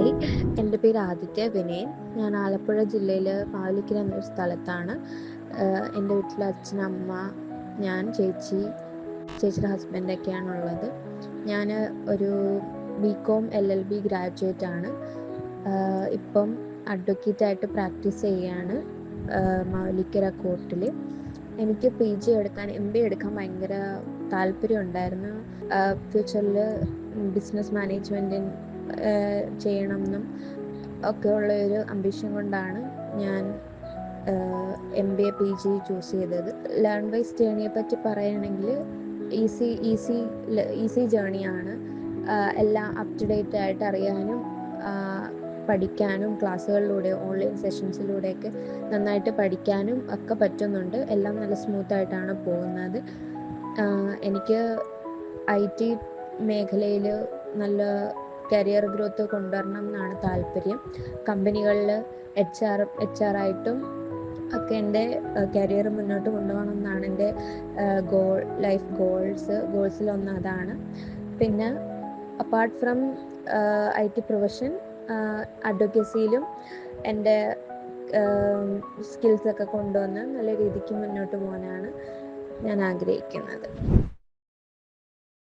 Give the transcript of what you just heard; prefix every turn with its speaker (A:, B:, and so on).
A: Hi, എൻ്റെ പേര് ആദിത്യ വിനയൻ. ഞാൻ ആലപ്പുഴ ജില്ലയിൽ മാവേലിക്കര എന്നൊരു സ്ഥലത്താണ്. എൻ്റെ വീട്ടിൽ അച്ഛൻ, അമ്മ, ഞാൻ, ചേച്ചിയുടെ ഹസ്ബൻഡൊക്കെയാണുള്ളത്. ഞാൻ ഒരു BCom LLB ഗ്രാജുവേറ്റ് ആണ്. ഇപ്പം അഡ്വക്കേറ്റായിട്ട് പ്രാക്ടീസ് ചെയ്യുകയാണ് മാവേലിക്കര കോർട്ടിൽ. എനിക്ക് PG എടുക്കാൻ MBA എടുക്കാൻ ഭയങ്കര താല്പര്യം ഉണ്ടായിരുന്നു. ഫ്യൂച്ചറിൽ ബിസിനസ് മാനേജ്മെൻറ്റിൻ ചെയ്യണമെന്നും ഒക്കെ ഉള്ള ഒരു അംബിഷൻ കൊണ്ടാണ് ഞാൻ MBA PG ചൂസ് ചെയ്തത്. ലേൺ വൈസ് ജേണിയെ പറ്റി പറയുകയാണെങ്കിൽ ഈസി ജേണിയാണ്. എല്ലാം അപ് ടു ഡേറ്റ് ആയിട്ട് അറിയാനും പഠിക്കാനും ക്ലാസ്സുകളിലൂടെ ഓൺലൈൻ സെഷൻസിലൂടെയൊക്കെ നന്നായിട്ട് പഠിക്കാനും ഒക്കെ പറ്റുന്നുണ്ട്. എല്ലാം നല്ല സ്മൂത്തായിട്ടാണ് പോകുന്നത്. എനിക്ക് IT മേഖലയിൽ നല്ല കരിയർ ഗ്രോത്ത് കൊണ്ടുവരണം എന്നാണ് താല്പര്യം. കമ്പനികളിൽ HR ആയിട്ടും ഒക്കെ എൻ്റെ കരിയർ മുന്നോട്ട് കൊണ്ടുപോകണം എന്നാണ് എൻ്റെ ലൈഫ് ഗോൾസിലൊന്ന് അതാണ്. പിന്നെ അപ്പാർട്ട് ഫ്രം IT പ്രൊഫഷൻ, അഡ്വക്കസിയിലും എൻ്റെ സ്കിൽസൊക്കെ കൊണ്ടുവന്ന് നല്ല രീതിക്ക് മുന്നോട്ട് പോകാനാണ് ഞാൻ ആഗ്രഹിക്കുന്നത്.